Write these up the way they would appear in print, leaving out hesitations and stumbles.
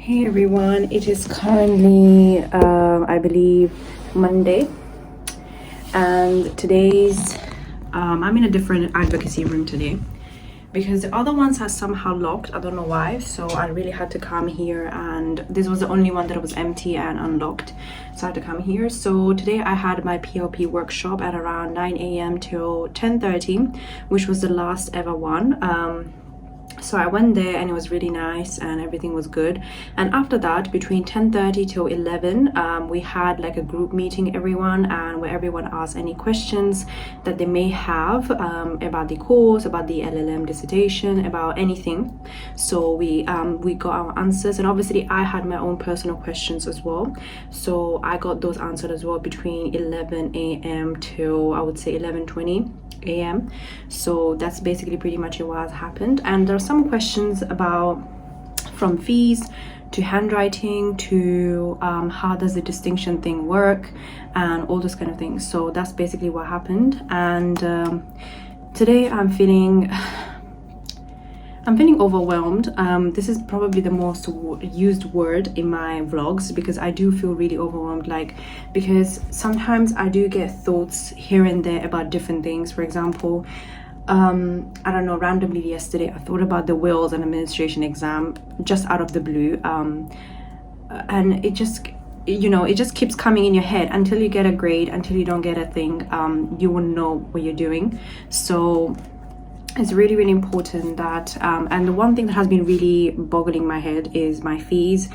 Hey everyone, it is currently I believe Monday, and today's I'm in a different advocacy room today because the other ones are somehow locked. I don't know why, so I really had to come here, and this was the only one that was empty and unlocked, so I had to come here. So today I had my PLP workshop at around 9 a.m. till 10:30, which was the last ever one. So I went there and it was really nice and everything was good. And after that, between 10:30 till 11, we had like a group meeting, everyone, and where everyone asked any questions that they may have about the course, about the LLM dissertation, about anything. So we got our answers, and obviously I had my own personal questions as well, so I got those answered as well between 11 a.m. till I would say 11:20 a.m. So that's basically pretty much what has happened. And there are some questions about from fees to handwriting to how does the distinction thing work and all those kind of things. So that's basically what happened. And today I'm feeling overwhelmed. This is probably the most used word in my vlogs because I do feel really overwhelmed, because sometimes I do get thoughts here and there about different things. For example, I don't know, randomly yesterday I thought about the wills and administration exam just out of the blue, and it just keeps coming in your head until you get a grade. Until you don't get a thing, you won't know what you're doing. So it's really, really important that and the one thing that has been really boggling my head is my fees.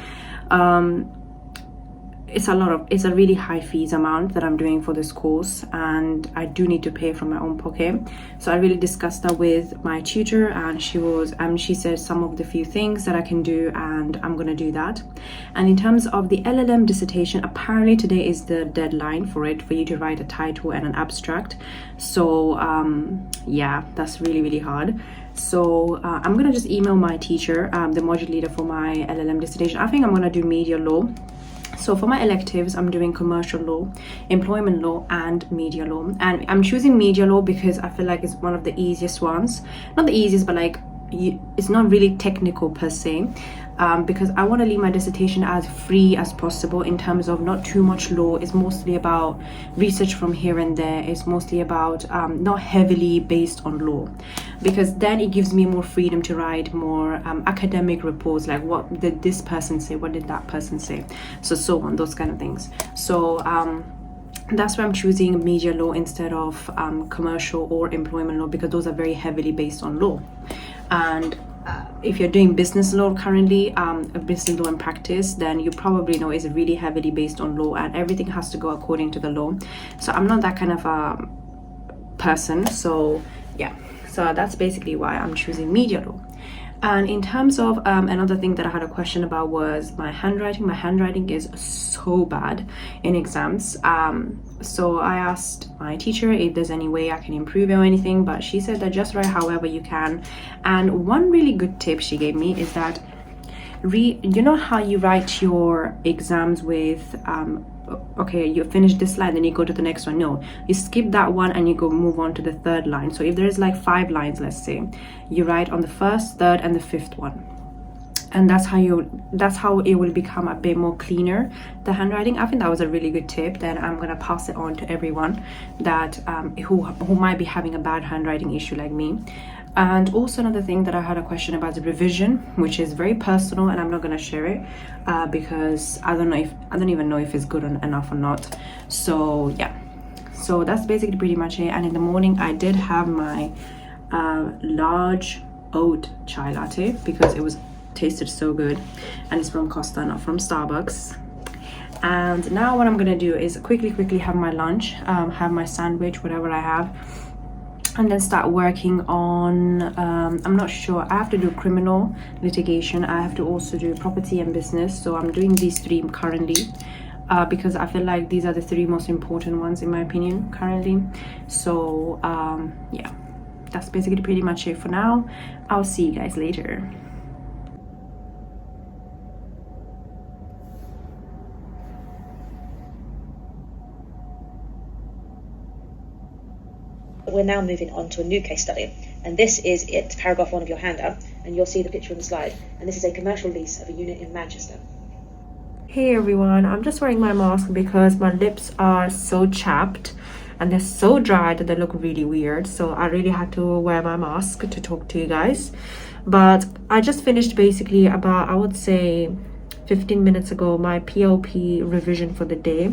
It's a really high fees amount that I'm doing for this course, and I do need to pay from my own pocket. So I really discussed that with my tutor, and she said some of the few things that I can do, and I'm gonna do that. And in terms of the LLM dissertation, apparently today is the deadline for you to write a title and an abstract. So yeah, that's really, really hard. So I'm gonna just email my teacher, the module leader for my LLM dissertation. I think I'm gonna do media law. So for my electives, I'm doing commercial law, employment law, and media law. And I'm choosing media law because I feel like it's one of the easiest ones. Not the easiest, but it's not really technical per se, because I want to leave my dissertation as free as possible in terms of not too much law. It's mostly about research from here and there. It's mostly about not heavily based on law, because then it gives me more freedom to write more academic reports, like what did this person say, what did that person say, so on, those kind of things. So that's why I'm choosing media law instead of commercial or employment law, because those are very heavily based on law. And if you're doing business law currently, business law in practice, then you probably know it's really heavily based on law, and everything has to go according to the law. So I'm not that kind of a person. So yeah, so that's basically why I'm choosing media law. And in terms of another thing that I had a question about was my handwriting. My handwriting is so bad in exams. So I asked my teacher if there's any way I can improve it or anything, but she said that just write however you can. And one really good tip she gave me is that you know how you write your exams with okay, you finish this line, then you go to the next one. No, you skip that one and you move on to the third line. So if there's like 5 lines, let's say, you write on the first, third, and the fifth one, and that's how it will become a bit more cleaner, the handwriting. I think that was a really good tip. Then I'm gonna pass it on to everyone that who might be having a bad handwriting issue like me. And also another thing that I had a question about, the revision, which is very personal, and I'm not gonna share it because I don't even know if it's good enough or not. So yeah, so that's basically pretty much it. And in the morning I did have my large oat chai latte because it tasted so good, and it's from Costa, not from Starbucks. And now what I'm gonna do is quickly have my lunch, have my sandwich, whatever I have, and then start working on I'm not sure, I have to do criminal litigation, I have to also do property and business. So I'm doing these 3 currently because I feel like these are the 3 most important ones in my opinion currently. So yeah, that's basically pretty much it for now. I'll see you guys later. But we're now moving on to a new case study, and this is it, paragraph 1 of your handout, and you'll see the picture on the slide, and this is a commercial lease of a unit in Manchester. Hey everyone, I'm just wearing my mask because my lips are so chapped and they're so dry that they look really weird, so I really had to wear my mask to talk to you guys. But I just finished basically about, I would say, 15 minutes ago, my PLP revision for the day,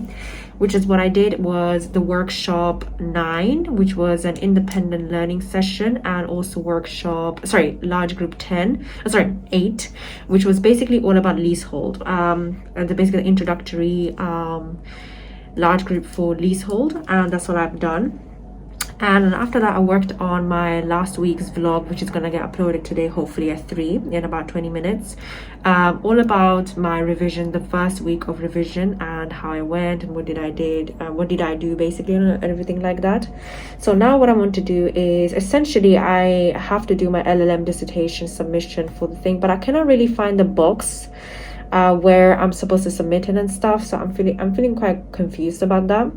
which is what I did was the workshop 9, which was an independent learning session, and also large group 8, which was basically all about leasehold, and the basically introductory large group for leasehold, and that's what I've done. And after that, I worked on my last week's vlog, which is gonna get uploaded today, hopefully at 3 in about 20 minutes, all about my revision, the first week of revision, and how I went and what did I do basically, and everything like that. So now what I want to do is, essentially I have to do my LLM dissertation submission for the thing, but I cannot really find the box where I'm supposed to submit it and stuff, so I'm feeling quite confused about that.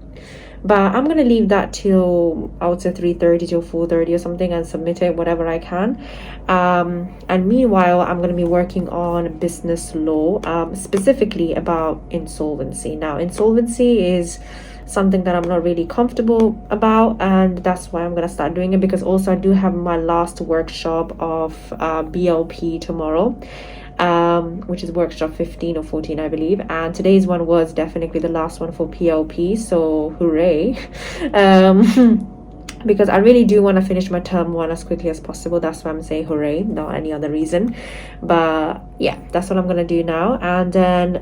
But I'm gonna leave that till, I would say, 3:30 till 4:30 or something, and submit it whatever I can. And meanwhile, I'm gonna be working on business law, specifically about insolvency. Now, insolvency is something that I'm not really comfortable about, and that's why I'm gonna start doing it, because also I do have my last workshop of BLP tomorrow, which is workshop 15 or 14, I believe, and today's one was definitely the last one for PLP, so hooray. Because I really do want to finish my term 1 as quickly as possible. That's why I'm saying hooray, not any other reason. But yeah, that's what I'm gonna do now, and then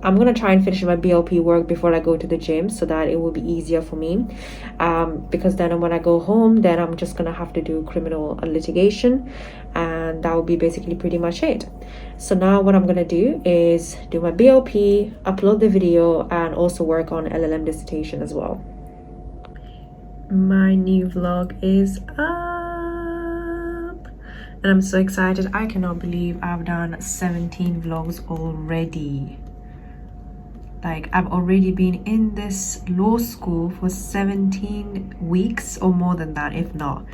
I'm gonna try and finish my BLP work before I go to the gym, so that it will be easier for me, because then when I go home, then I'm just gonna have to do criminal litigation, and that will be basically pretty much it. So now what I'm gonna do is do my BLP, upload the video, and also work on LLM dissertation as well. My new vlog is up and I'm so excited. I cannot believe I've done 17 vlogs already. Like, I've already been in this law school for 17 weeks or more than that, if not.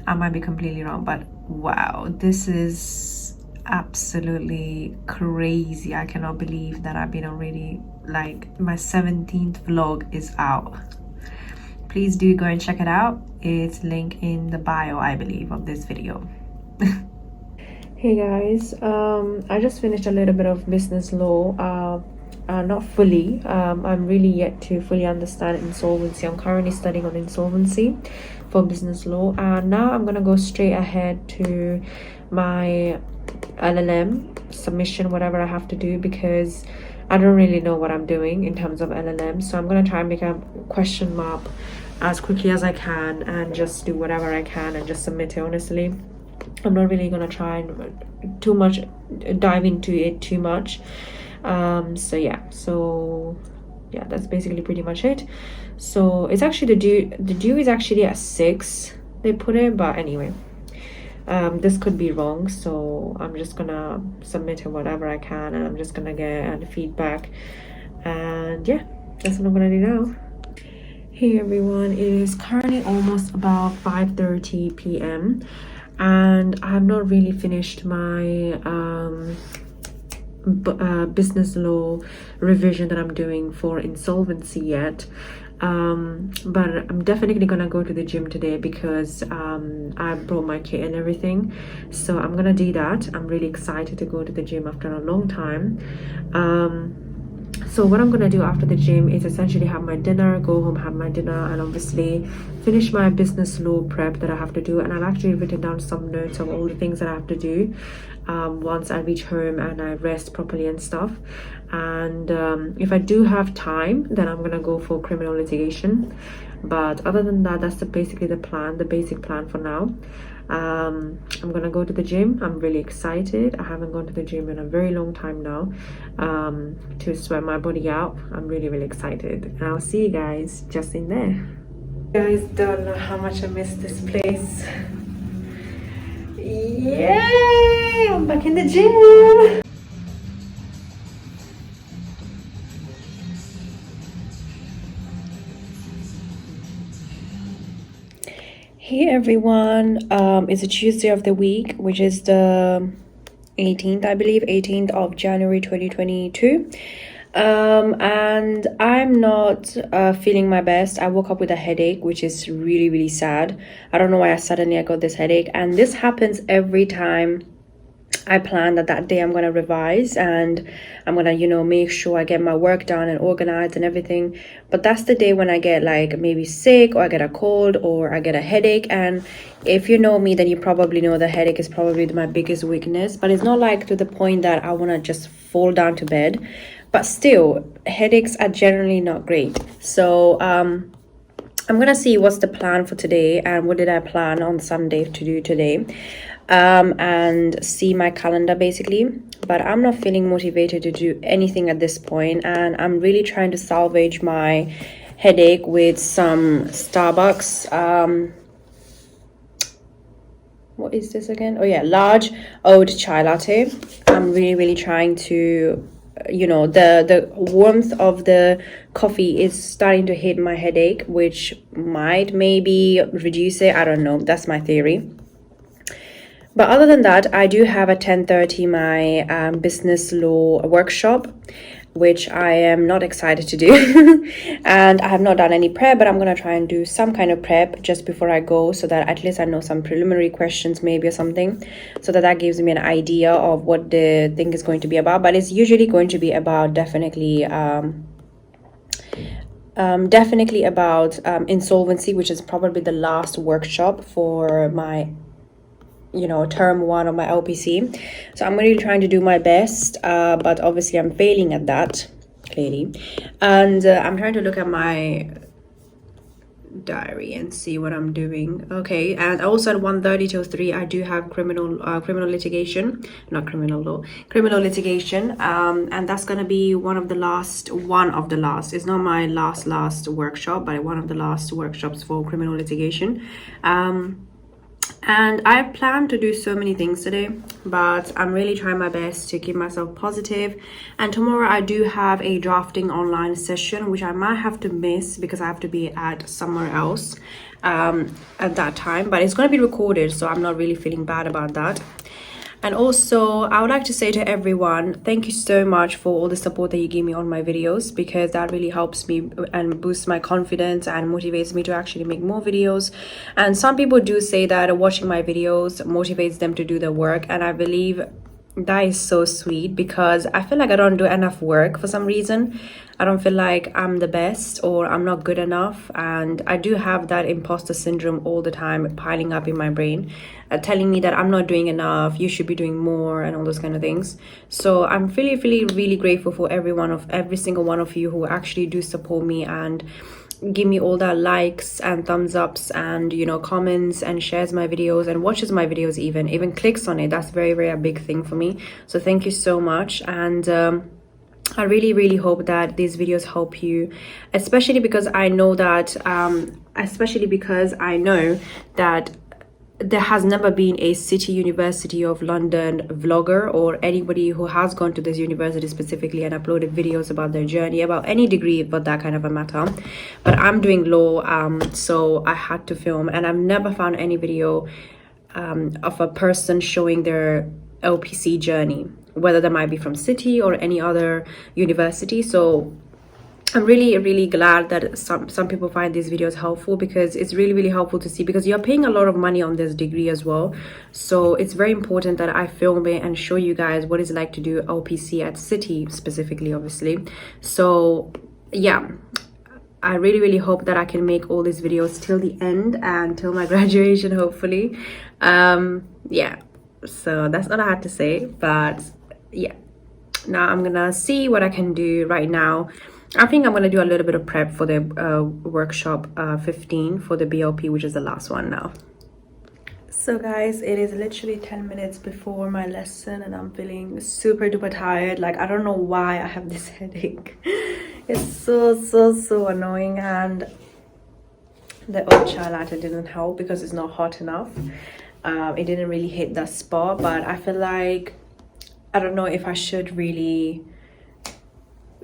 I might be completely wrong, but wow, this is absolutely crazy. I cannot believe that I've been already, like, my 17th vlog is out. Please do go and check it out. It's linked in the bio, I believe, of this video. Hey guys, I just finished a little bit of business law. Not fully. I'm really yet to fully understand insolvency. I'm currently studying on insolvency for business law, and now I'm gonna go straight ahead to my LLM submission, whatever I have to do, because I don't really know what I'm doing in terms of LLM. So I'm gonna try and make a question map as quickly as I can and just do whatever I can and just submit it. Honestly, I'm not really gonna try and dive into it too much. So yeah, that's basically pretty much it. So it's actually the due is actually at 6, they put it, but anyway, this could be wrong, so I'm just gonna submit it whatever I can, and I'm just gonna get feedback, and yeah, that's what I'm gonna do now. Hey everyone, it is currently almost about 5:30 p.m. and I have not really finished my business law revision that I'm doing for insolvency yet, but I'm definitely gonna go to the gym today because I brought my kit and everything, so I'm gonna do that. I'm really excited to go to the gym after a long time. So what I'm gonna do after the gym is essentially have my dinner, go home, have my dinner, and obviously finish my business law prep that I have to do. And I've actually written down some notes of all the things that I have to do once I reach home and I rest properly and stuff. And if I do have time, then I'm gonna go for criminal litigation. But other than that, that's basically the basic plan for now. I'm gonna go to the gym. I'm really excited. I haven't gone to the gym in a very long time now, to sweat my body out. I'm really excited, and I'll see you guys just in there. You guys don't know how much I miss this place. Yay! I'm back in the gym. Hey everyone, it's a Tuesday of the week, which is the 18th, I believe, 18th of January 2022. And I'm not feeling my best. I woke up with a headache, which is really, really sad. I don't know why I got this headache, and this happens every time I plan that day I'm gonna revise and I'm gonna, make sure I get my work done and organized and everything. But that's the day when I get like maybe sick, or I get a cold, or I get a headache. And if you know me, then you probably know the headache is probably my biggest weakness. But it's not like to the point that I wanna just fall down to bed. But still, headaches are generally not great. So I'm gonna see what's the plan for today and what did I plan on Sunday to do today. And see my calendar basically, but I'm not feeling motivated to do anything at this point, and I'm really trying to salvage my headache with some Starbucks. What is this again? Oh yeah, large oat chai latte. I'm really trying to, the warmth of the coffee is starting to hit my headache, which might maybe reduce it. I don't know, that's my theory. But other than that, I do have at 10:30 my business law workshop, which I am not excited to do. And I have not done any prep, but I'm going to try and do some kind of prep just before I go, so that at least I know some preliminary questions maybe or something, so that gives me an idea of what the thing is going to be about. But it's usually going to be about definitely about insolvency, which is probably the last workshop for my term 1 of my LPC. So I'm really trying to do my best, but obviously I'm failing at that clearly. And I'm trying to look at my diary and see what I'm doing. Okay, and also at 1:30 till 3 I do have criminal litigation, not criminal law, criminal litigation, and that's gonna be one of the last, it's not my last workshop, but one of the last workshops for criminal litigation. And I plan to do so many things today, but I'm really trying my best to keep myself positive. And tomorrow I do have a drafting online session, which I might have to miss because I have to be at somewhere else at that time, but it's going to be recorded, so I'm not really feeling bad about that. And also, I would like to say to everyone, thank you so much for all the support that you give me on my videos, because that really helps me and boosts my confidence and motivates me to actually make more videos. And some people do say that watching my videos motivates them to do their work, and I believe that is so sweet, because I feel like I don't do enough work for some reason. I don't feel like I'm the best or I'm not good enough, and I do have that imposter syndrome all the time piling up in my brain, telling me that I'm not doing enough, you should be doing more, and all those kind of things. So I'm really grateful for every single one of you who actually do support me and give me all that likes and thumbs ups and comments and shares my videos and watches my videos, even clicks on it. That's very a big thing for me. So thank you so much. And I really hope that these videos help you, especially because I know that there has never been a City University of London vlogger or anybody who has gone to this university specifically and uploaded videos about their journey, about any degree but that kind of a matter. But I'm doing law, so I had to film, and I've never found any video of a person showing their LPC journey, whether that might be from City or any other university. So I'm really glad that some people find these videos helpful, because it's really helpful to see, because you're paying a lot of money on this degree as well. So it's very important that I film it and show you guys what it's like to do LPC at City specifically, obviously. So yeah, I really hope that I can make all these videos till the end and till my graduation, hopefully. Yeah, so that's all I had to say. But yeah, now I'm gonna see what I can do right now. I think I'm going to do a little bit of prep for the workshop 15 for the BLP, which is the last one now. So guys, it is literally 10 minutes before my lesson and I'm feeling super duper tired. Like, I don't know why I have this headache. It's so annoying, and the oat chai latte didn't help because it's not hot enough. It didn't really hit that spot, but I feel like, I don't know if I should really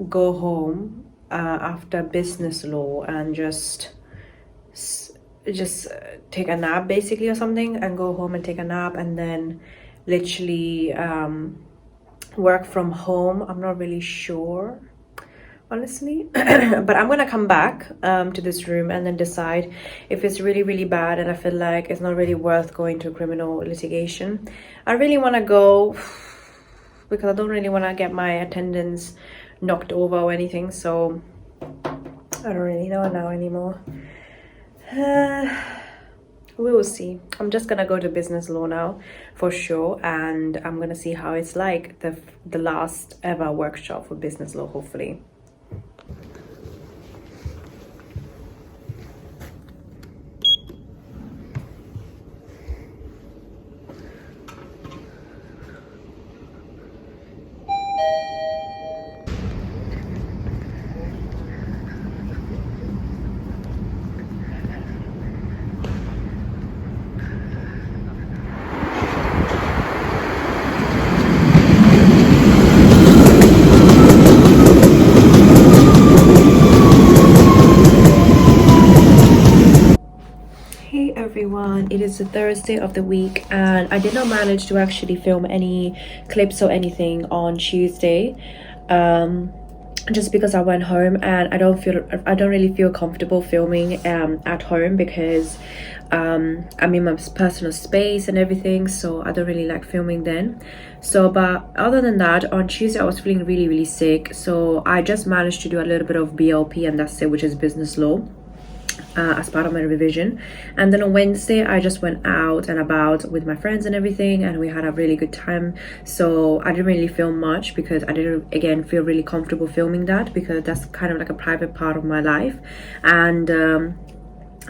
go home after business law and just just take a nap basically or something, and go home and take a nap, and then literally work from home. I'm not really sure, honestly. But I'm gonna come back to this room and then decide if it's really bad and I feel like it's not really worth going to criminal litigation. I really want to go because I don't really want to get my attendance knocked over or anything, so I don't really know now anymore. We will see. I'm just gonna go to business law now for sure, and I'm gonna see how it's like, the last ever workshop for business law, hopefully. Hey everyone, it is the Thursday of the week and I did not manage to actually film any clips or anything on Tuesday, just because I went home and I don't really feel comfortable filming at home because I'm in my personal space and everything, so I don't really like filming then. So but other than that, on Tuesday I was feeling really sick, so I just managed to do a little bit of BLP, and that's it, which is business law, as part of my revision. And then on Wednesday I just went out and about with my friends and everything, and we had a really good time. So I didn't really film much because I didn't, again, feel really comfortable filming that, because that's kind of like a private part of my life, and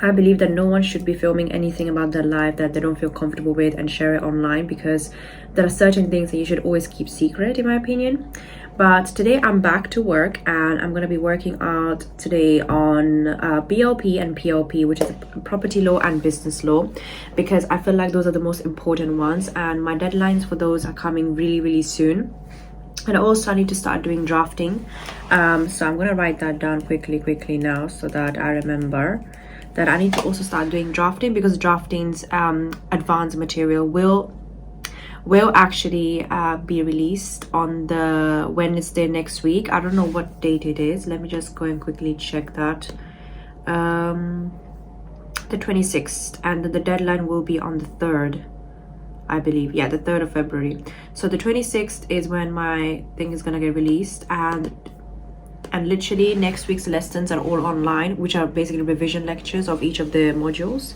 I believe that no one should be filming anything about their life that they don't feel comfortable with and share it online, because there are certain things that you should always keep secret, in my opinion. But today I'm back to work and I'm going to be working out today on BLP and PLP, which is property law and business law, because I feel like those are the most important ones, and my deadlines for those are coming really soon. And also I need to start doing drafting, so I'm going to write that down quickly now so that I remember that I need to also start doing drafting, because drafting's advanced material will actually be released on the Wednesday next week. I don't know what date it is. Let me just go and quickly check that. The 26th, and the deadline will be on the 3rd, I believe. Yeah, the 3rd of February. So the 26th is when my thing is gonna get released, and literally next week's lessons are all online, which are basically revision lectures of each of the modules.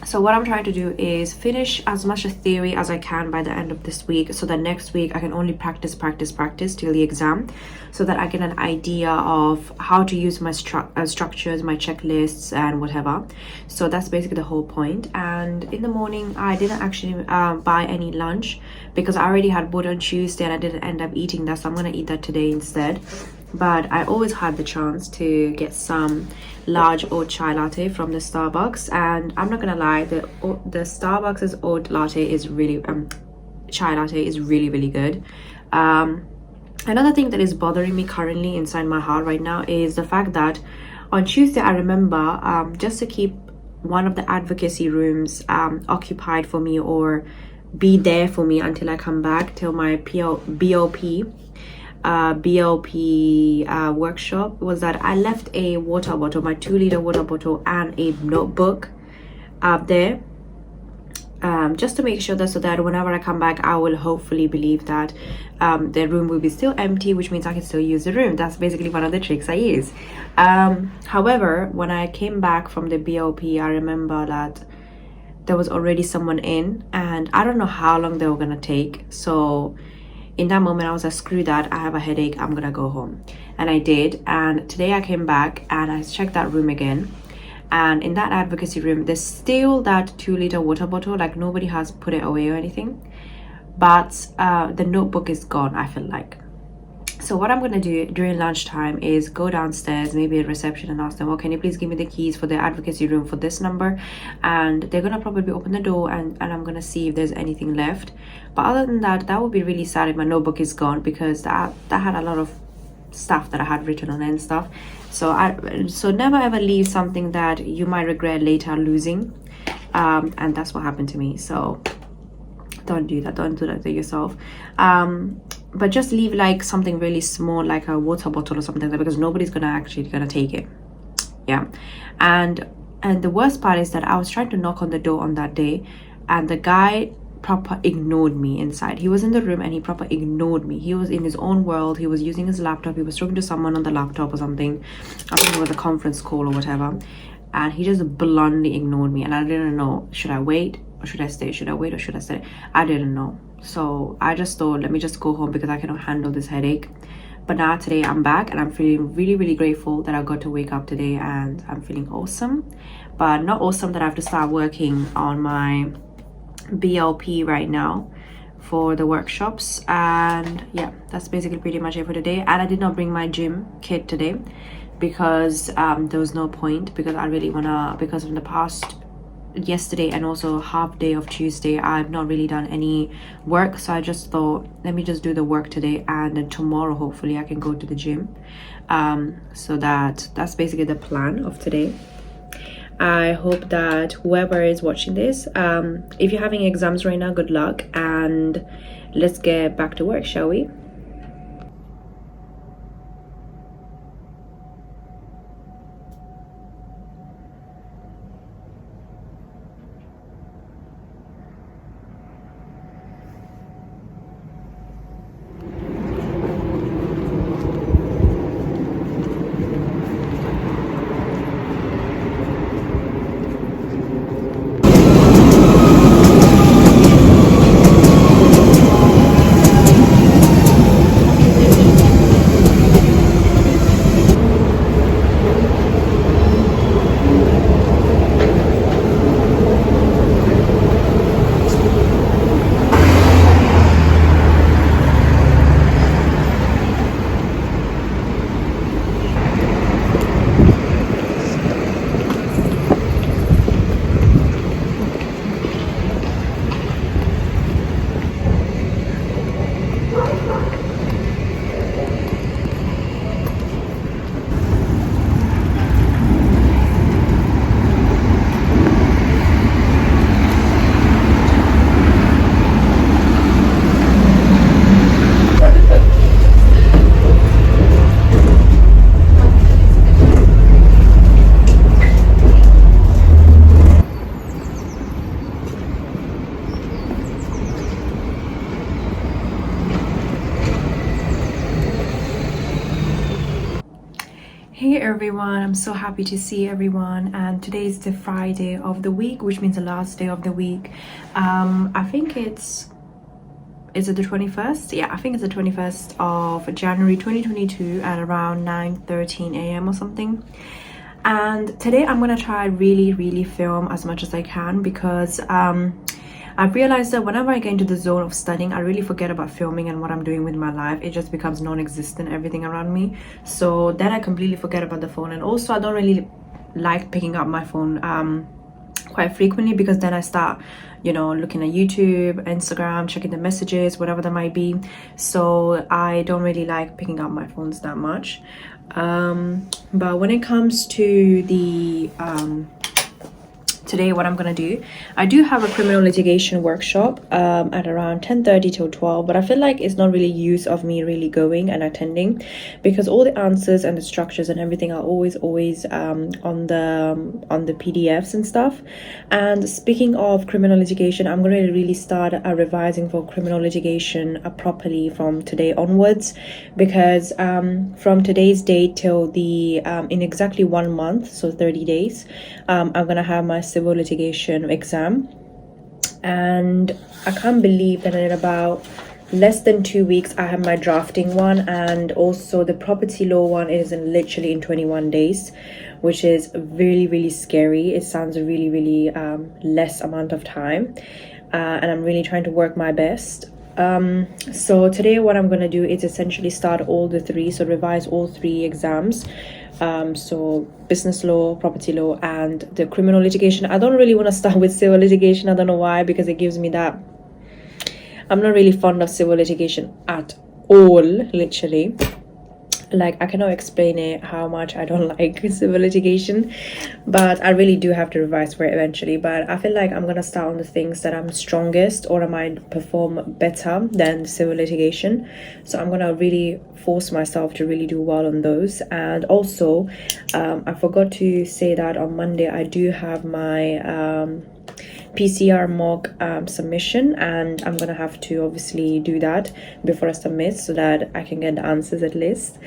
So what I'm trying to do is finish as much of theory as I can by the end of this week, so that next week I can only practice till the exam, so that I get an idea of how to use my structures, my checklists and whatever. So that's basically the whole point. And in the morning I didn't actually buy any lunch, because I already had bought on Tuesday and I didn't end up eating that, so I'm gonna eat that today instead. But I always had the chance to get some large oat chai latte from the Starbucks, and I'm not gonna lie, the Starbucks' oat latte is really chai latte is really good. Another thing that is bothering me currently inside my heart right now is the fact that on Tuesday I remember just to keep one of the advocacy rooms occupied for me, or be there for me until I come back till my BLP workshop, was that I left a water bottle, my 2-liter water bottle, and a notebook up there, just to make sure that, so that whenever I come back I will hopefully believe that the room will be still empty, which means I can still use the room. That's basically one of the tricks I use. However, when I came back from the BLP, I remember that there was already someone in, and I don't know how long they were gonna take. So in that moment I was like, screw that, I have a headache, I'm gonna go home. And I did. And today I came back and I checked that room again, and in that advocacy room there's still that 2-liter water bottle, like nobody has put it away or anything, but the notebook is gone, I feel like. So what I'm going to do during lunchtime is go downstairs, maybe at reception, and ask them, well, can you please give me the keys for the advocacy room for this number? And they're going to probably open the door, and I'm going to see if there's anything left. But other than that, that would be really sad if my notebook is gone, because that had a lot of stuff that I had written on it and stuff. So never ever leave something that you might regret later losing, and that's what happened to me. So don't do that to yourself. But just leave like something really small, like a water bottle or something like that, because nobody's gonna take it. Yeah. And the worst part is that I was trying to knock on the door on that day, and the guy proper ignored me inside. He was in the room and he proper ignored me. He was in his own world. He was using his laptop. He was talking to someone on the laptop or something. I think it was a conference call or whatever, and he just bluntly ignored me. And I didn't know, should I wait or should I stay? Should I wait or should I stay? I didn't know. So I just thought, let me just go home because I cannot handle this headache. But now today I'm back and I'm feeling really, really grateful that I got to wake up today, and I'm feeling awesome. But not awesome that I have to start working on my BLP right now for the workshops. And yeah, that's basically pretty much it for today. And I did not bring my gym kit today because there was no point, because I really wanna, because in the past yesterday and also half day of Tuesday I've not really done any work, so I just thought, let me just do the work today, and then tomorrow hopefully I can go to the gym. So that's basically the plan of today. I hope that whoever is watching this, if you're having exams right now, good luck, and let's get back to work, shall we? Hey everyone, I'm so happy to see everyone, and today is the Friday of the week, which means the last day of the week. I think is it the 21st? Yeah, I think it's the 21st of January 2022 at around 9:13 a.m. or something. And today I'm gonna try really film as much as I can, because I've realized that whenever I get into the zone of studying, I really forget about filming and what I'm doing with my life. It just becomes non-existent, everything around me. So then I completely forget about the phone. And also I don't really like picking up my phone quite frequently, because then I start, you know, looking at YouTube, Instagram, checking the messages, whatever that might be. So I don't really like picking up my phones that much. But when it comes to the today, what I'm gonna do, I do have a criminal litigation workshop at around 10:30 till 12, but I feel like it's not really use of me really going and attending, because all the answers and the structures and everything are always on the PDFs and stuff. And speaking of criminal litigation, I'm going to really start revising for criminal litigation properly from today onwards, because from today's date till the in exactly 1 month, so 30 days, I'm gonna have my civil litigation exam. And I can't believe that in about less than 2 weeks I have my drafting one, and also the property law one is literally in 21 days, which is really scary. It sounds really less amount of time, and I'm really trying to work my best. So today what I'm gonna do is essentially start all the three, so revise all three exams. So business law, property law, and the criminal litigation. I don't really want to start with civil litigation. I don't know why, because it gives me that, I'm not really fond of civil litigation at all, literally. like I cannot explain it how much I don't like civil litigation, but I really do have to revise for it eventually. But I feel like I'm gonna start on the things that I'm strongest or I might perform better than civil litigation. So I'm gonna really force myself to really do well on those. And also I forgot to say that on Monday I do have my PCR mock submission, and I'm gonna have to obviously do that before I submit so that I can get the answers at least.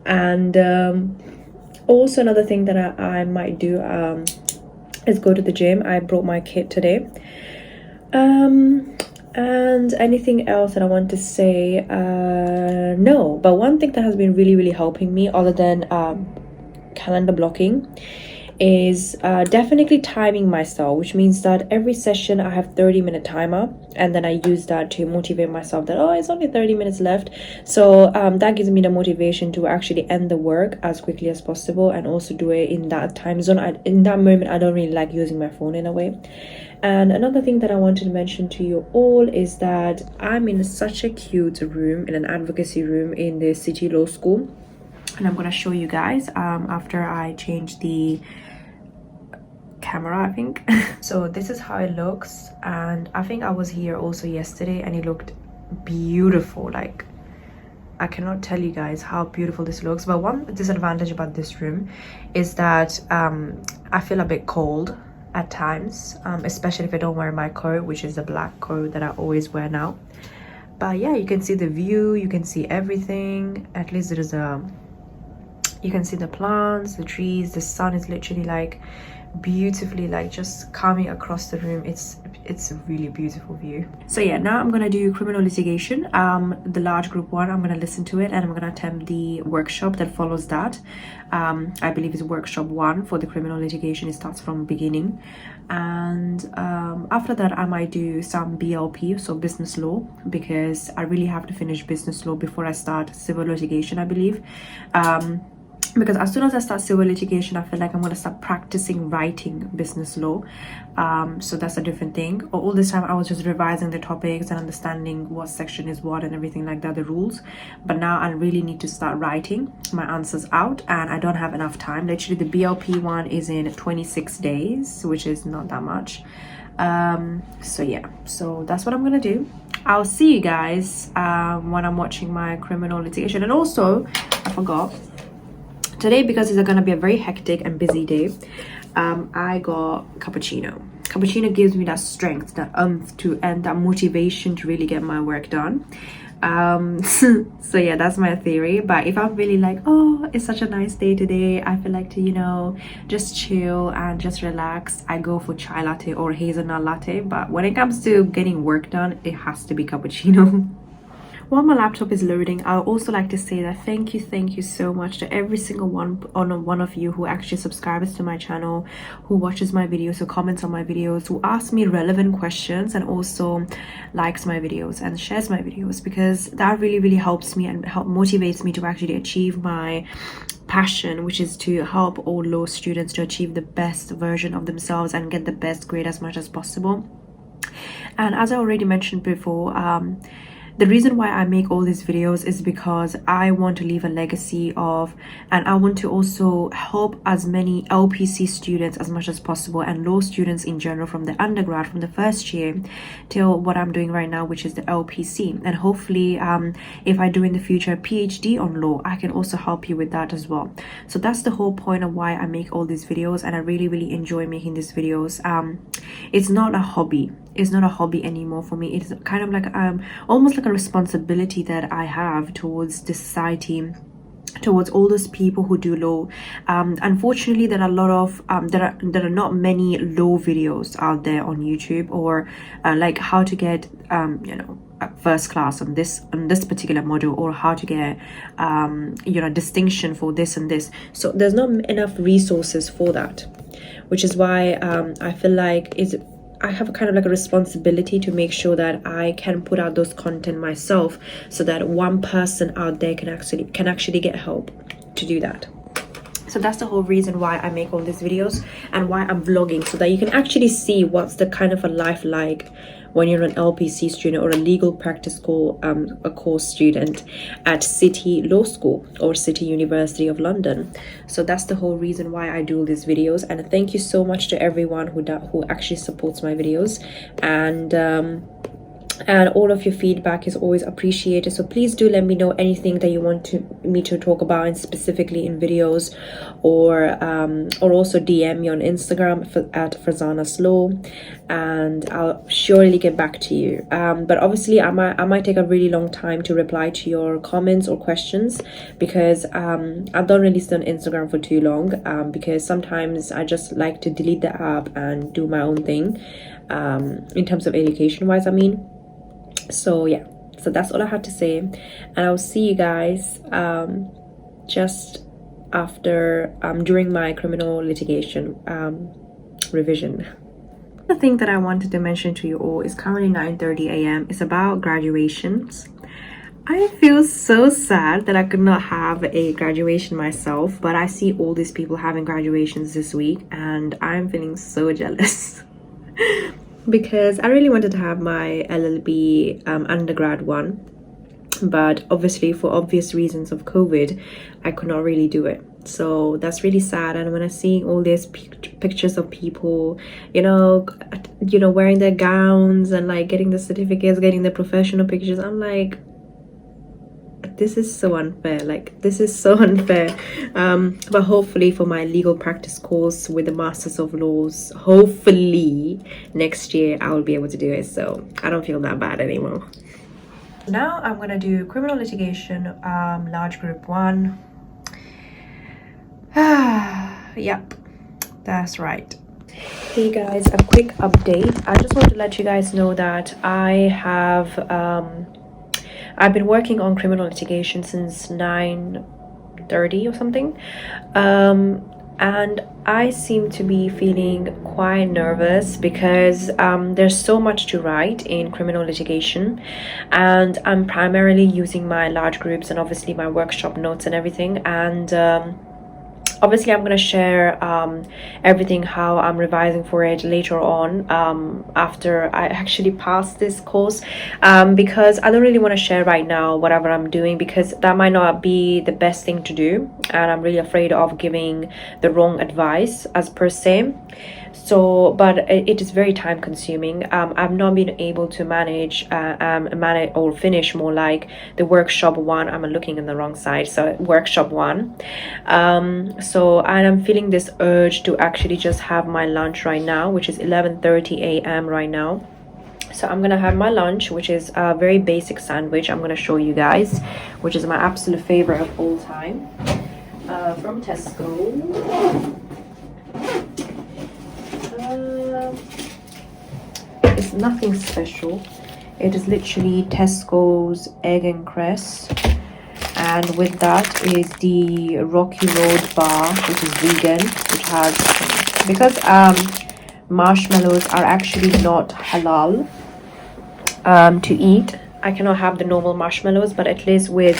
And also another thing that I might do is go to the gym. I brought my kit today. And anything else that I want to say? No, but one thing that has been really helping me other than calendar blocking is definitely timing myself, which means that every session I have 30-minute timer, and then I use that to motivate myself that, oh, it's only 30 minutes left. So that gives me the motivation to actually end the work as quickly as possible and also do it in that time zone. In that moment I don't really like using my phone in a way. And another thing that I wanted to mention to you all is that I'm in such a cute room, in an advocacy room in the City Law School, and I'm gonna show you guys after I change the camera, I think. So this is how it looks, and I think I was here also yesterday and it looked beautiful. Like, I cannot tell you guys how beautiful this looks. But one disadvantage about this room is that I feel a bit cold at times, especially if I don't wear my coat, which is the black coat that I always wear now. But yeah, you can see the view, you can see everything. At least there is you can see the plants, the trees, the sun is literally like beautifully like just coming across the room. It's a really beautiful view. So yeah, now I'm gonna do criminal litigation, the large group one. I'm gonna listen to it and I'm gonna attempt the workshop that follows that. I believe it's workshop 1 for the criminal litigation. It starts from beginning, and after that I might do some BLP, so business law, because I really have to finish business law before I start civil litigation, I believe. Because as soon as I start civil litigation, I feel like I'm going to start practicing writing business law. So that's a different thing. All this time I was just revising the topics and understanding what section is what and everything like that, the rules. But now I really need to start writing my answers out, and I don't have enough time. Literally the BLP one is in 26 days, which is not that much. So yeah, so that's what I'm gonna do. I'll see you guys when I'm watching my criminal litigation. And also, I forgot, today, because it's gonna be a very hectic and busy day, I got cappuccino. Cappuccino gives me that strength, that and that motivation to really get my work done. So yeah, that's my theory. But if I'm really like, oh, it's such a nice day today, I feel like to, you know, just chill and just relax, I go for chai latte or hazelnut latte. But when it comes to getting work done, it has to be cappuccino. While my laptop is loading, I would also like to say that thank you so much to every single one of you who actually subscribes to my channel, who watches my videos, who comments on my videos, who asks me relevant questions, and also likes my videos and shares my videos, because that really helps me and motivates me to actually achieve my passion, which is to help all law students to achieve the best version of themselves and get the best grade as much as possible. And as I already mentioned before, the reason why I make all these videos is because I want to leave a legacy of, and I want to also help as many LPC students as much as possible, and law students in general, from the undergrad, from the first year till what I'm doing right now, which is the LPC. And hopefully if I do in the future a PhD on law, I can also help you with that as well. So that's the whole point of why I make all these videos, and I really enjoy making these videos. It's not a hobby. It's not a hobby anymore for me. It's kind of like almost like a responsibility that I have towards the society, towards all those people who do law. Unfortunately, there are a lot of there are not many law videos out there on YouTube, or like how to get you know, first class on this particular module, or how to get you know, distinction for this and this. So there's not enough resources for that, which is why I feel like I have a kind of like a responsibility to make sure that I can put out those content myself, so that one person out there can actually get help to do that. So that's the whole reason why I make all these videos and why I'm vlogging, so that you can actually see what's the kind of a life like when you're an LPC student or a legal practice school a course student at City Law School or City University of London. So that's the whole reason why I do these videos, and thank you so much to everyone who actually supports my videos, and all of your feedback is always appreciated. So please do let me know anything that you want me to talk about, and specifically in videos, or also DM me on Instagram at Farzana's Law, and I'll surely get back to you. But obviously I might take a really long time to reply to your comments or questions, because I don't release on Instagram for too long, because sometimes I just like to delete the app and do my own thing, in terms of education wise, I mean. So yeah, so that's all I had to say, and I'll see you guys just after during my criminal litigation revision. The thing that I wanted to mention to you all is currently 9:30 a.m. It's about graduations. I feel so sad that I could not have a graduation myself, but I see all these people having graduations this week and I'm feeling so jealous. Because I really wanted to have my LLB undergrad one, but obviously for obvious reasons of COVID I could not really do it. So that's really sad. And when I see all these pictures of people, you know, wearing their gowns and like getting the certificates, getting the professional pictures, I'm like, this is so unfair. Like, this is so unfair. But hopefully for my legal practice course with the Masters of Laws, hopefully next year I will be able to do it, so I don't feel that bad anymore. Now I'm gonna do criminal litigation, large group 1. Yep, that's right. Hey guys, a quick update. I just want to let you guys know that I've been working on criminal litigation since 9:30 or something, and I seem to be feeling quite nervous because there's so much to write in criminal litigation, and I'm primarily using my large groups and obviously my workshop notes and everything, and obviously I'm going to share everything how I'm revising for it later on, after I actually pass this course, because I don't really want to share right now whatever I'm doing, because that might not be the best thing to do, and I'm really afraid of giving the wrong advice as per se. So, but it is very time consuming. I've not been able to manage or finish more like the workshop 1. I'm looking in the wrong side, so workshop 1. So, and I'm feeling this urge to actually just have my lunch right now, which is 11:30 a.m. right now. So I'm gonna have my lunch, which is a very basic sandwich. I'm gonna show you guys, which is my absolute favorite of all time, from Tesco. It's nothing special. It is literally Tesco's egg and cress, and with that is the Rocky Road bar, which is vegan, which has, because marshmallows are actually not halal to eat, I cannot have the normal marshmallows, but at least with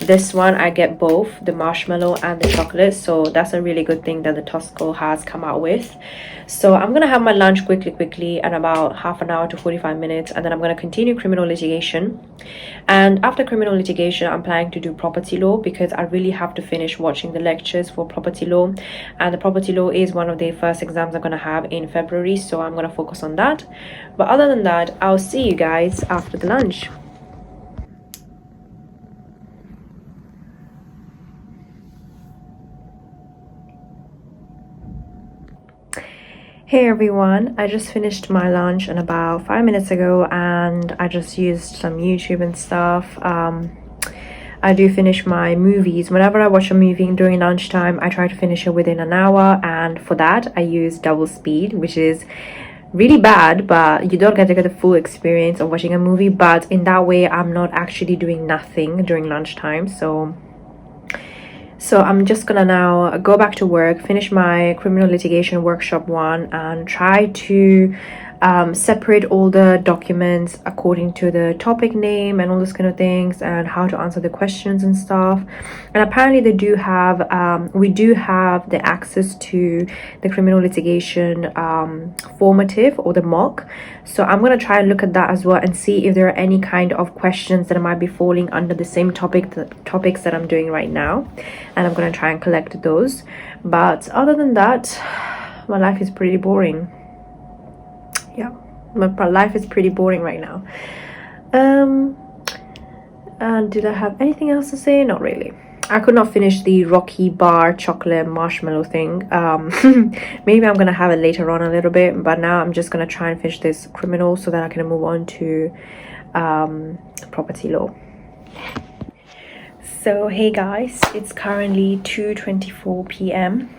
this one I get both the marshmallow and the chocolate, so that's a really good thing that the Tesco has come out with. So I'm gonna have my lunch quickly at about half an hour to 45 minutes, and then I'm gonna continue criminal litigation. And after criminal litigation I'm planning to do property law, because I really have to finish watching the lectures for property law, and the property law is one of the first exams I'm gonna have in February, so I'm gonna focus on that. But other than that, I'll see you guys after the lunch. Hey everyone, I just finished my lunch and about 5 minutes ago, and I just used some YouTube and stuff. I do finish my movies. Whenever I watch a movie during lunchtime, I try to finish it within an hour, and for that I use double speed, which is really bad, but you don't get to get the full experience of watching a movie. But in that way I'm not actually doing nothing during lunchtime, so I'm just gonna now go back to work, finish my criminal litigation workshop 1, and try to separate all the documents according to the topic name and all those kind of things, and how to answer the questions and stuff. And apparently they do have we do have the access to the criminal litigation formative, or the mock. So I'm going to try and look at that as well and see if there are any kind of questions that might be falling under the same topics that I'm doing right now, and I'm going to try and collect those. But other than that, my life is pretty boring. Yeah, my life is pretty boring right now. And did I have anything else to say? Not really. I could not finish the Rocky Bar chocolate marshmallow thing. Maybe I'm gonna have it later on a little bit, but now I'm just gonna try and finish this criminal so that I can move on to property law. So hey guys, it's currently 2:24 p.m.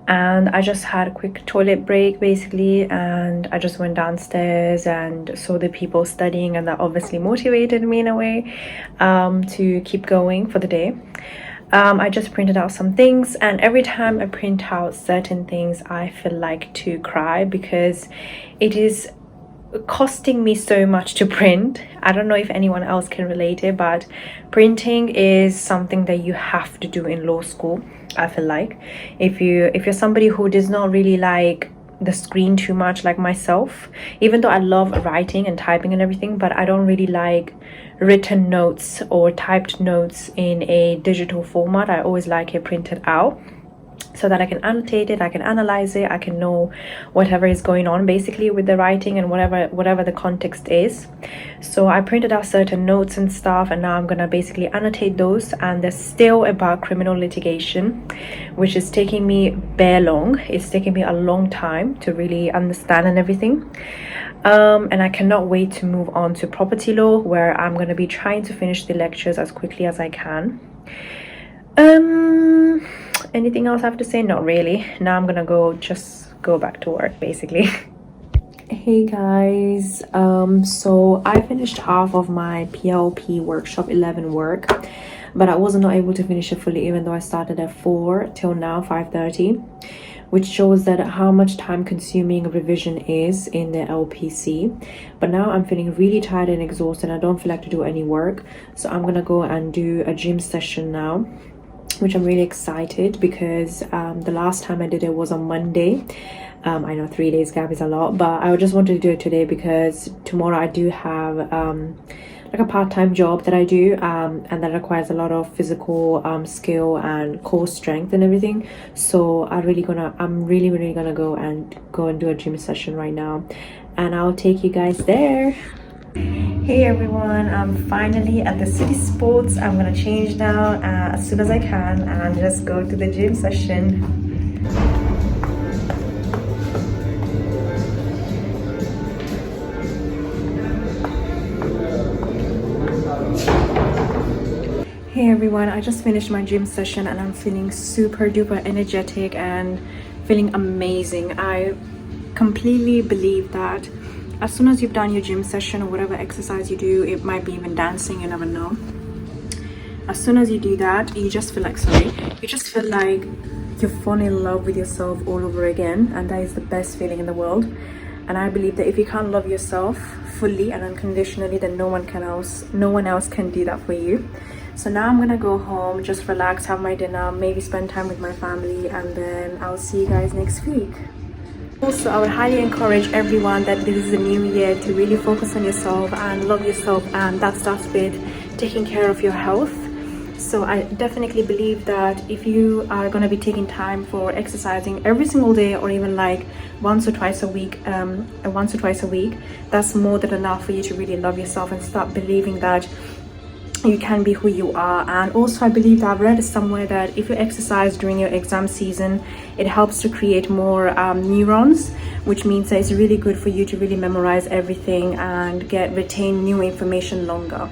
and I just had a quick toilet break basically, and I just went downstairs and saw the people studying, and that obviously motivated me in a way to keep going for the day. I just printed out some things, and every time I print out certain things I feel like to cry, because it is costing me so much to print. I don't know if anyone else can relate it, but printing is something that you have to do in law school. I feel like if you're somebody who does not really like the screen too much, like myself, even though I love writing and typing and everything, but I don't really like written notes or typed notes in a digital format. I always like it printed out, so that I can annotate it, I can analyze it, I can know whatever is going on basically with the writing and whatever the context is. So I printed out certain notes and stuff, and now I'm gonna basically annotate those. And they're still about criminal litigation, which is taking me bare long. It's taking me a long time to really understand and everything. And I cannot wait to move on to property law, where I'm gonna be trying to finish the lectures as quickly as I can. Anything else I have to say? Not really. Now I'm gonna just go back to work basically. Hey guys, so I finished half of my PLP workshop 11 work, but I was not able to finish it fully, even though I started at 4 till now 5:30, which shows that how much time consuming revision is in the LPC. But now I'm feeling really tired and exhausted. I don't feel like to do any work, so I'm gonna go and do a gym session now, which I'm really excited, because the last time I did it was on Monday. I know 3 days gap is a lot, but I just wanted to do it today because tomorrow I do have like a part-time job that I do, and that requires a lot of physical skill and core strength and everything. So I'm really gonna go and do a gym session right now, and I'll take you guys there. Hey everyone, I'm finally at the City Sports. I'm gonna change now as soon as I can and just go to the gym session. Hey everyone, I just finished my gym session and I'm feeling super duper energetic and feeling amazing. I completely believe that as soon as you've done your gym session or whatever exercise you do, it might be even dancing, you never know. As soon as you do that, you just feel like, you've fallen in love with yourself all over again, and that is the best feeling in the world. And I believe that if you can't love yourself fully and unconditionally, then no one else can do that for you. So now I'm gonna go home, just relax, have my dinner, maybe spend time with my family, and then I'll see you guys next week. Also, I would highly encourage everyone that this is a new year to really focus on yourself and love yourself, and that starts with taking care of your health. So I definitely believe that if you are going to be taking time for exercising every single day, or even like once or twice a week, that's more than enough for you to really love yourself and start believing that you can be who you are. And also I believe that I've read somewhere that if you exercise during your exam season, it helps to create more neurons, which means that it's really good for you to really memorize everything and retain new information longer.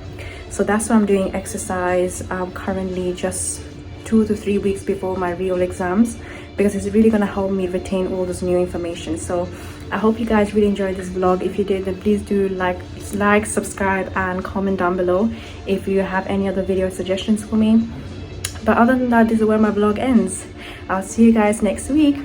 So that's why I'm doing exercise currently, just 2 to 3 weeks before my real exams, because it's really going to help me retain all this new information. So I hope you guys really enjoyed this vlog. If you did, then please do like, subscribe and comment down below if you have any other video suggestions for me. But other than that, this is where my vlog ends. I'll see you guys next week.